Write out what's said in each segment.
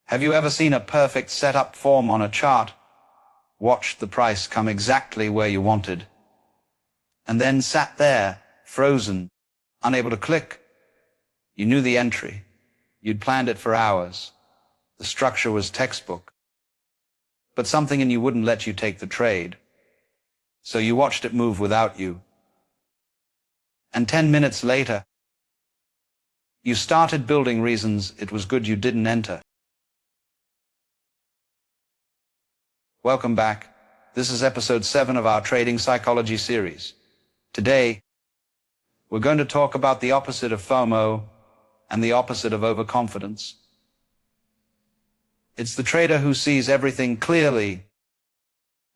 Have you ever seen a perfect setup form on a chart, watched the price come exactly where you wanted, and then sat there, frozen, unable to click? You knew the entry. You'd planned it for hours. The structure was textbook. But something in you wouldn't let you take the trade. So you watched it move without you. And 10 minutes later, you started building reasons it was good you didn't enter. Welcome back. This is episode 7 of our Trading Psychology series. Today, we're going to talk about the opposite of FOMO and the opposite of overconfidence. It's the trader who sees everything clearly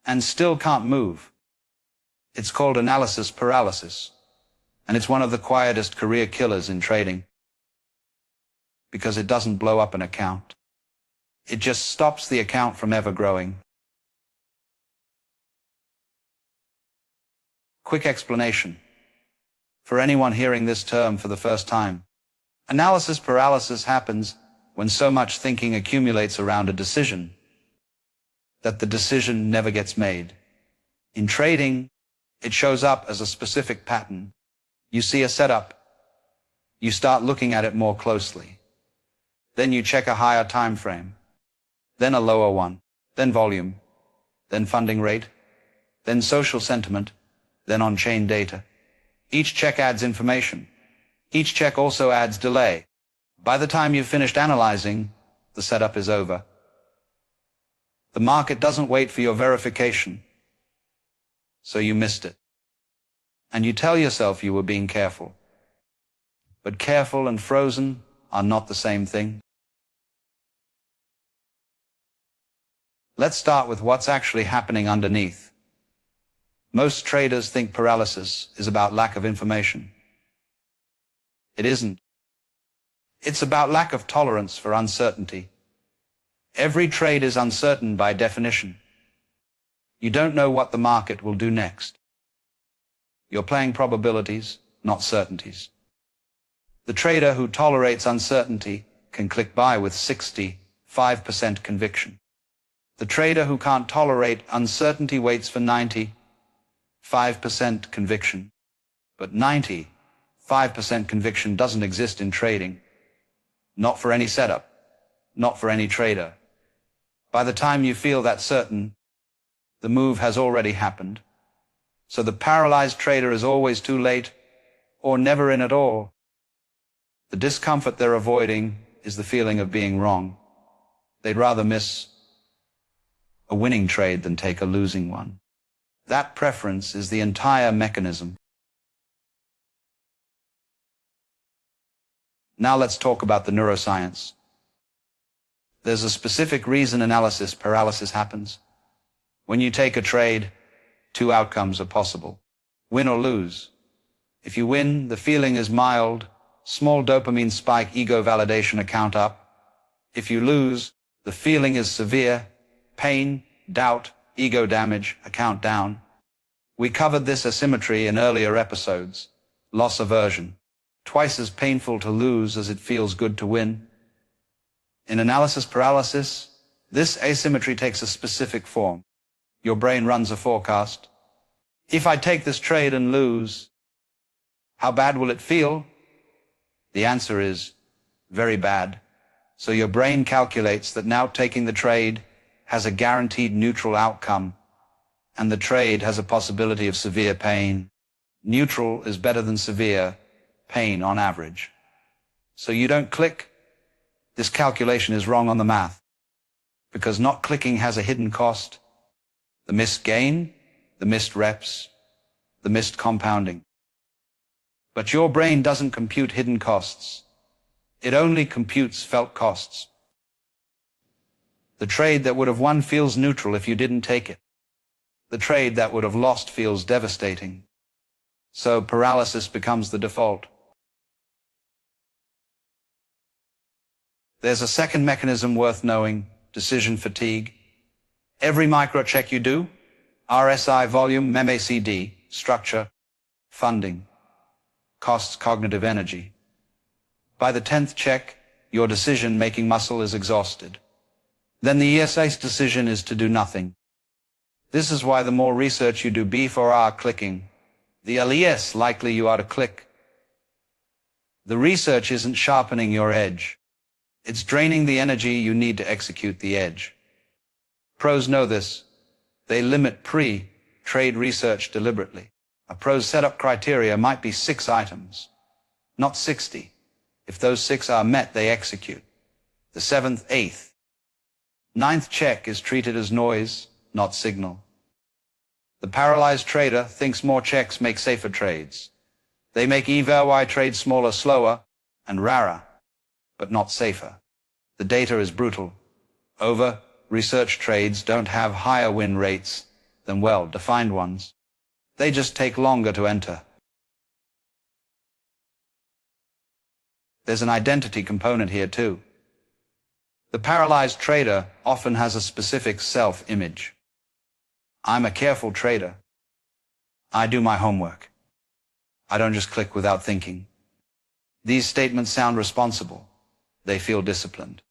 and still can't move. It's called analysis paralysis, and it's one of the quietest career killers in trading because it doesn't blow up an account. It just stops the account from ever growing. Quick explanation. For anyone hearing this term for the first time, analysis paralysis happens when so much thinking accumulates around a decision that the decision never gets made. In trading, it shows up as a specific pattern. You see a setup, you start looking at it more closely. Then you check a higher time frame, then a lower one, then volume, then funding rate, then social sentiment, then on-chain data. Each check adds information. Each check also adds delay. By the time you've finished analyzing, the setup is over. The market doesn't wait for your verification, so you missed it. And you tell yourself you were being careful. But careful and frozen are not the same thing. Let's start with what's actually happening underneath. Most traders think paralysis is about lack of information. It isn't. It's about lack of tolerance for uncertainty. Every trade is uncertain by definition. You don't know what the market will do next. You're playing probabilities, not certainties. The trader who tolerates uncertainty can click buy with 65% conviction. The trader who can't tolerate uncertainty waits for 95% conviction. But 95% conviction doesn't exist in trading. Not for any setup, not for any trader. By the time you feel that certain, the move has already happened. So the paralyzed trader is always too late or never in at all. The discomfort they're avoiding is the feeling of being wrong. They'd rather miss a winning trade than take a losing one. That preference is the entire mechanism. Now let's talk about the neuroscience. There's a specific reason analysis paralysis happens. When you take a trade, two outcomes are possible. Win or lose. If you win, the feeling is mild, small dopamine spike, ego validation, account up. If you lose, the feeling is severe, pain, doubt, ego damage, account down. We covered this asymmetry in earlier episodes. Loss aversion. Twice as painful to lose as it feels good to win. In analysis paralysis, this asymmetry takes a specific form. Your brain runs a forecast. If I take this trade and lose, how bad will it feel? The answer is very bad. So your brain calculates that now taking the trade has a guaranteed neutral outcome, and the trade has a possibility of severe pain. Neutral is better than severe pain on average. So you don't click. This calculation is wrong on the math, because not clicking has a hidden cost. The missed gain, the missed reps, the missed compounding. But your brain doesn't compute hidden costs. It only computes felt costs. The trade that would have won feels neutral if you didn't take it. The trade that would have lost feels devastating. So paralysis becomes the default. There's a second mechanism worth knowing, decision fatigue. Every micro check you do, RSI, volume, MACD, structure, funding, costs cognitive energy. By the 10th check, your decision-making muscle is exhausted. then the ESA's decision is to do nothing. This is why the more research you do before clicking, the less likely you are to click. The research isn't sharpening your edge. It's draining the energy you need to execute the edge. Pros know this. They limit pre-trade research deliberately. A pro's setup criteria might be 6 items, not 60. If those 6 are met, they execute. The 7th, 8th, 9th check is treated as noise, not signal. The paralyzed trader thinks more checks make safer trades. They make EVY trades smaller, slower, and rarer, but not safer. The data is brutal. Over-researched trades don't have higher win rates than well-defined ones. They just take longer to enter. There's an identity component here too. The paralyzed trader often has a specific self-image. I'm a careful trader. I do my homework. I don't just click without thinking. These statements sound responsible. They feel disciplined.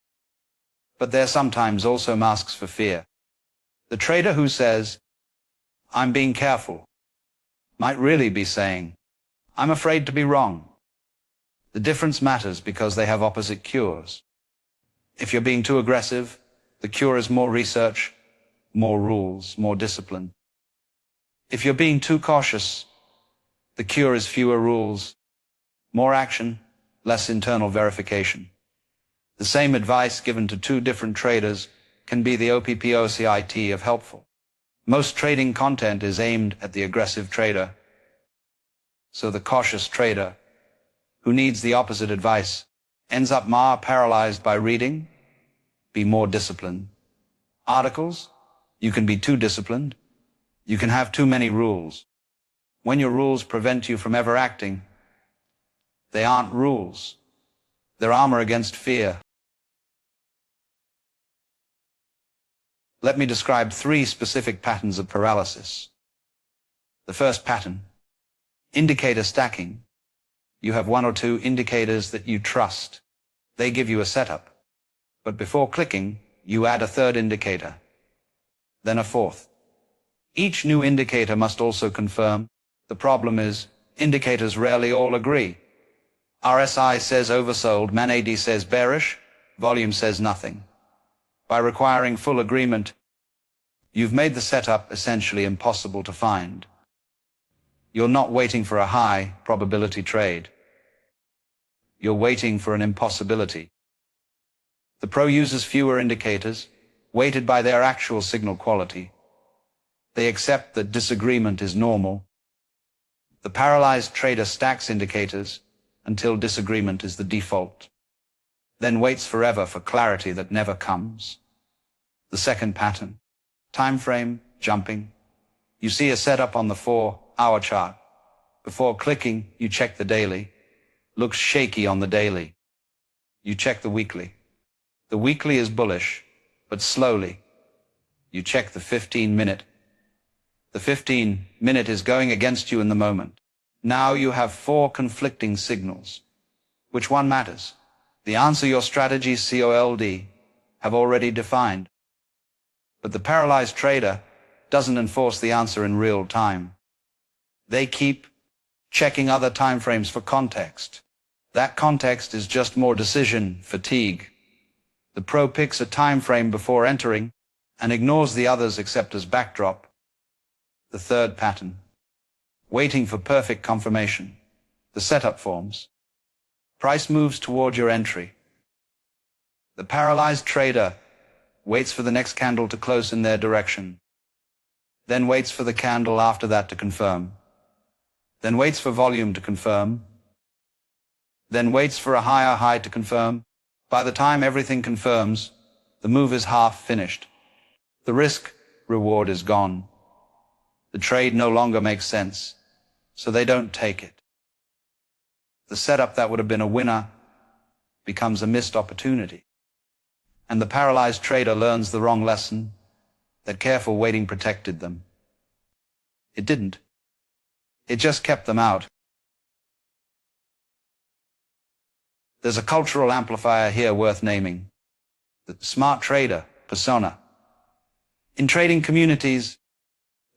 But they're sometimes also masks for fear. The trader who says, "I'm being careful," might really be saying, "I'm afraid to be wrong." The difference matters because they have opposite cures. If you're being too aggressive, the cure is more research, more rules, more discipline. If you're being too cautious, the cure is fewer rules, more action, less internal verification. The same advice given to 2 different traders can be the OPPOCIT of helpful. Most trading content is aimed at the aggressive trader, so the cautious trader, who needs the opposite advice, ends up paralyzed by reading. Be more disciplined. Articles? You can be too disciplined. You can have too many rules. When your rules prevent you from ever acting, they aren't rules. They're armor against fear. Let me describe 3 specific patterns of paralysis. The first pattern, indicator stacking. You have 1 or 2 indicators that you trust. They give you a setup. But before clicking, you add a 3rd indicator, then a 4th. Each new indicator must also confirm. The problem is, indicators rarely all agree. RSI says oversold, MACD says bearish, volume says nothing. By requiring full agreement, you've made the setup essentially impossible to find. You're not waiting for a high probability trade. You're waiting for an impossibility. The pro uses fewer indicators, weighted by their actual signal quality. They accept that disagreement is normal. The paralyzed trader stacks indicators until disagreement is the default, then waits forever for clarity that never comes. The second pattern, time frame jumping. You see a setup on the 4-hour chart. Before clicking, you check the daily. Looks shaky on the daily. You check the weekly. The weekly is bullish, but slowly. You check the 15-minute. The 15-minute is going against you in the moment. Now you have 4 conflicting signals. Which one matters? The answer your strategies COLD have already defined. But the paralyzed trader doesn't enforce the answer in real time. They keep checking other timeframes for context. That context is just more decision fatigue. The pro picks a time frame before entering and ignores the others except as backdrop. The third pattern, waiting for perfect confirmation. The setup forms. Price moves toward your entry. The paralyzed trader waits for the next candle to close in their direction, then waits for the candle after that to confirm, then waits for volume to confirm, then waits for a higher high to confirm. By the time everything confirms, the move is half finished. The risk-reward is gone. The trade no longer makes sense, so they don't take it. The setup that would have been a winner becomes a missed opportunity. And the paralyzed trader learns the wrong lesson, that careful waiting protected them. It didn't. It just kept them out. There's a cultural amplifier here worth naming. The smart trader persona. In trading communities,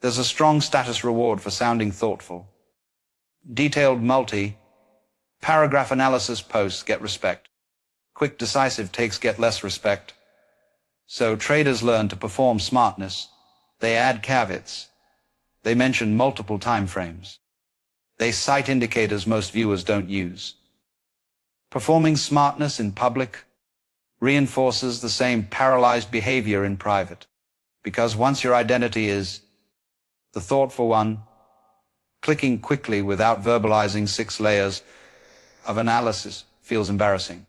there's a strong status reward for sounding thoughtful. Detailed paragraph analysis posts get respect. Quick decisive takes get less respect. So traders learn to perform smartness. They add caveats. They mention multiple time frames. They cite indicators most viewers don't use. Performing smartness in public reinforces the same paralyzed behavior in private. Because once your identity is the thoughtful one, clicking quickly without verbalizing 6 layers of analysis feels embarrassing,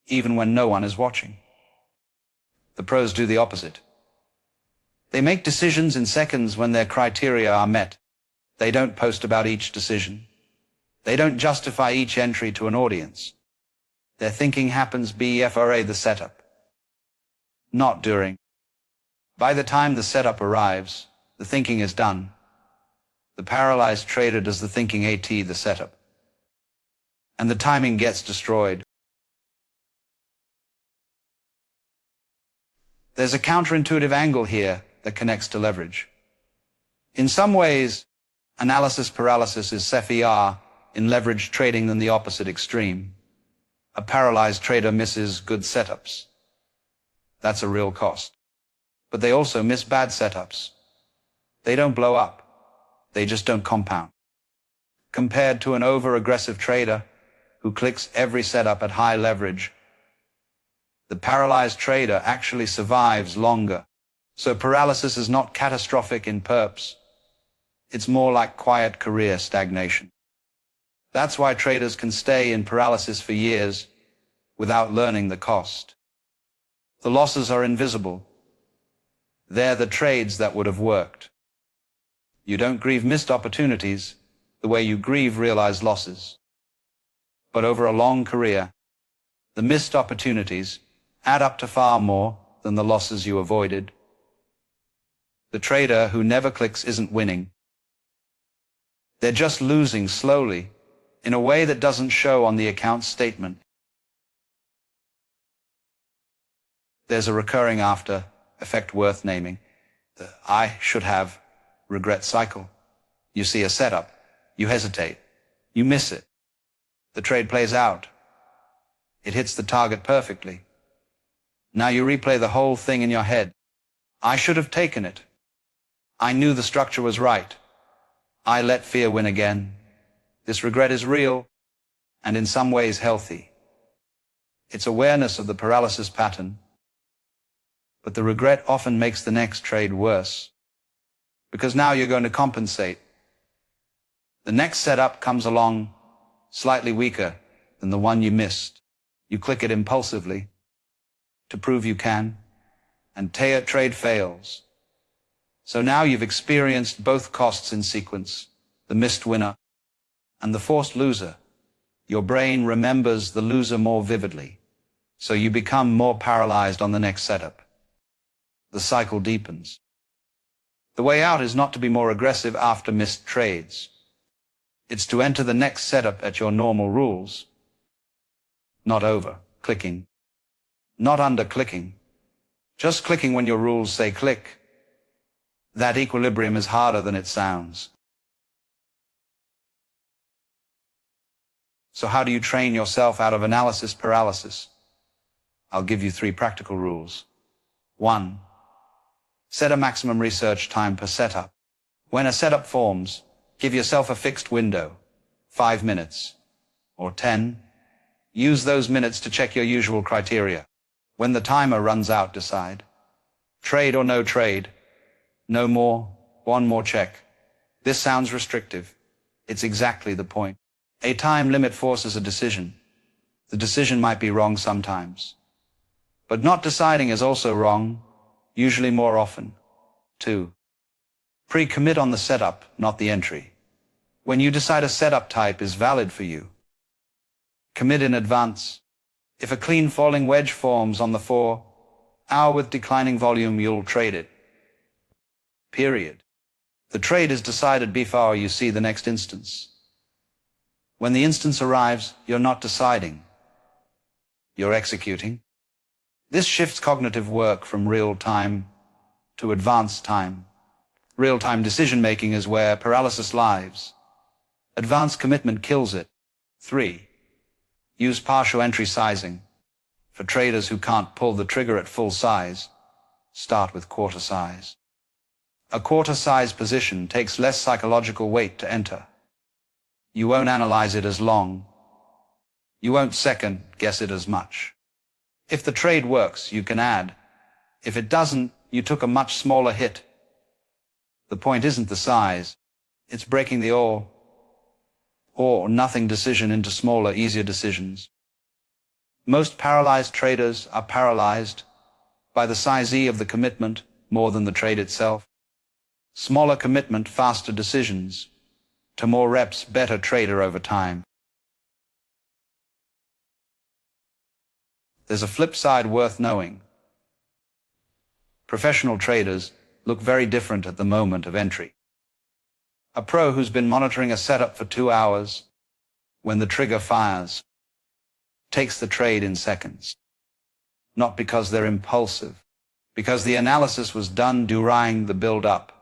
even when no one is watching. The pros do the opposite. They make decisions in seconds when their criteria are met. They don't post about each decision. They don't justify each entry to an audience. Their thinking happens before the setup, not during. By the time the setup arrives, the thinking is done. The paralyzed trader does the thinking at the setup. And the timing gets destroyed. There's a counterintuitive angle here that connects to leverage. In some ways, analysis paralysis is safer in leverage trading than the opposite extreme. A paralyzed trader misses good setups. That's a real cost. But they also miss bad setups. They don't blow up. They just don't compound. Compared to an over-aggressive trader who clicks every setup at high leverage, the paralyzed trader actually survives longer. So paralysis is not catastrophic in perps. It's more like quiet career stagnation. That's why traders can stay in paralysis for years without learning the cost. The losses are invisible. They're the trades that would have worked. You don't grieve missed opportunities the way you grieve realized losses. But over a long career, the missed opportunities add up to far more than the losses you avoided. The trader who never clicks isn't winning. They're just losing slowly in a way that doesn't show on the account statement. There's a recurring after effect worth naming, the I should have regret cycle. You see a setup, you hesitate, you miss it. The trade plays out. It hits the target perfectly. Now you replay the whole thing in your head. I should have taken it. I knew the structure was right. I let fear win again. This regret is real, and in some ways healthy. It's awareness of the paralysis pattern. But the regret often makes the next trade worse, because now you're going to compensate. The next setup comes along slightly weaker than the one you missed. You click it impulsively to prove you can, and trade fails. So now you've experienced both costs in sequence, the missed winner and the forced loser. Your brain remembers the loser more vividly, so you become more paralyzed on the next setup. The cycle deepens. The way out is not to be more aggressive after missed trades. It's to enter the next setup at your normal rules. Not over-clicking. Not under-clicking. Just clicking when your rules say click. That equilibrium is harder than it sounds. So how do you train yourself out of analysis paralysis? I'll give you 3 practical rules. 1. Set a maximum research time per setup. When a setup forms, give yourself a fixed window, 5 minutes, or 10. Use those minutes to check your usual criteria. When the timer runs out, decide. Trade or no trade. No more, 1 more check. This sounds restrictive. It's exactly the point. A time limit forces a decision. The decision might be wrong sometimes. But not deciding is also wrong, usually more often. 2. Pre-commit on the setup, not the entry. When you decide a setup type is valid for you, commit in advance. If a clean falling wedge forms on the 4-hour with declining volume, you'll trade it. Period. The trade is decided before you see the next instance. When the instance arrives, you're not deciding. You're executing. This shifts cognitive work from real time to advanced time. Real-time decision-making is where paralysis lies. Advanced commitment kills it. 3. Use partial entry sizing. For traders who can't pull the trigger at full size, start with quarter size. A quarter size position takes less psychological weight to enter. You won't analyze it as long. You won't second guess it as much. If the trade works, you can add. If it doesn't, you took a much smaller hit. The point isn't the size. It's breaking the all or nothing decision into smaller, easier decisions. Most paralyzed traders are paralyzed by the size of the commitment more than the trade itself. Smaller commitment, faster decisions. To more reps, better trader over time. There's a flip side worth knowing. Professional traders look very different at the moment of entry. A pro who's been monitoring a setup for 2 hours, when the trigger fires, takes the trade in seconds. Not because they're impulsive, because the analysis was done during the build-up.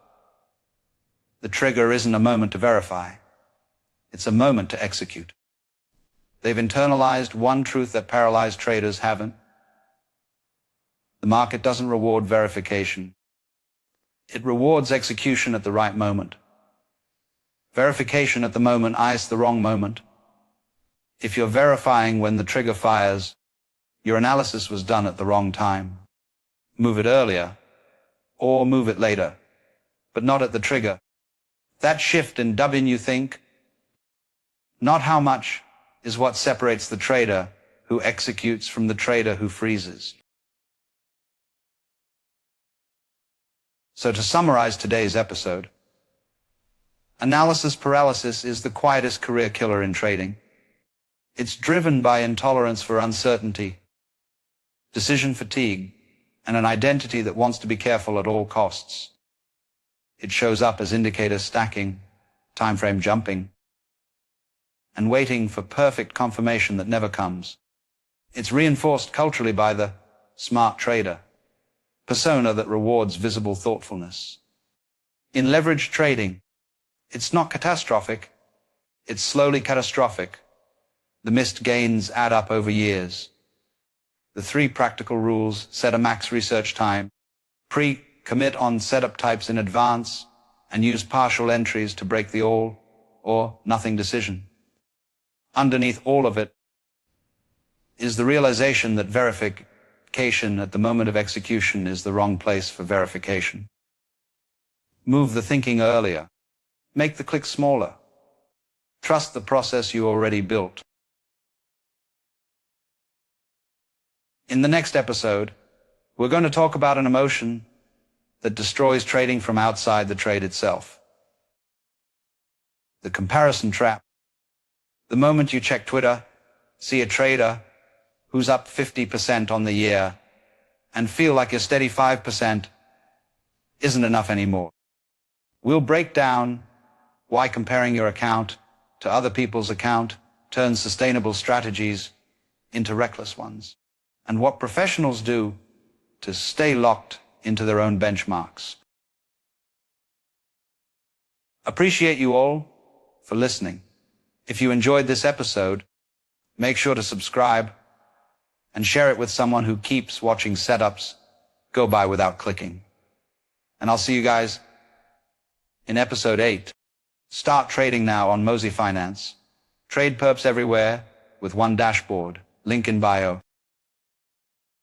The trigger isn't a moment to verify. It's a moment to execute. They've internalized one truth that paralyzed traders haven't. The market doesn't reward verification. It rewards execution at the right moment. Verification at the moment is the wrong moment. If you're verifying when the trigger fires, your analysis was done at the wrong time. Move it earlier, or move it later, but not at the trigger. That shift in W you think, not how much, is what separates the trader who executes from the trader who freezes. So to summarize today's episode, analysis paralysis is the quietest career killer in trading. It's driven by intolerance for uncertainty, decision fatigue, and an identity that wants to be careful at all costs. It shows up as indicator stacking, timeframe jumping, and waiting for perfect confirmation that never comes. It's reinforced culturally by the smart trader persona that rewards visible thoughtfulness. In leveraged trading, it's not catastrophic, it's slowly catastrophic. The missed gains add up over years. The 3 practical rules: set a max research time, pre-commit on setup types in advance, and use partial entries to break the all or nothing decision. Underneath all of it is the realization that verification at the moment of execution is the wrong place for verification. Move the thinking earlier. Make the click smaller. Trust the process you already built. In the next episode, we're going to talk about an emotion that destroys trading from outside the trade itself. The comparison trap. The moment you check Twitter, see a trader who's up 50% on the year, and feel like your steady 5% isn't enough anymore. We'll break down why comparing your account to other people's account turns sustainable strategies into reckless ones, and what professionals do to stay locked into their own benchmarks. Appreciate you all for listening. If you enjoyed this episode, make sure to subscribe and share it with someone who keeps watching setups go by without clicking. And I'll see you guys in episode 8. Start trading now on Mosey Finance. Trade perps everywhere with one dashboard. Link in bio.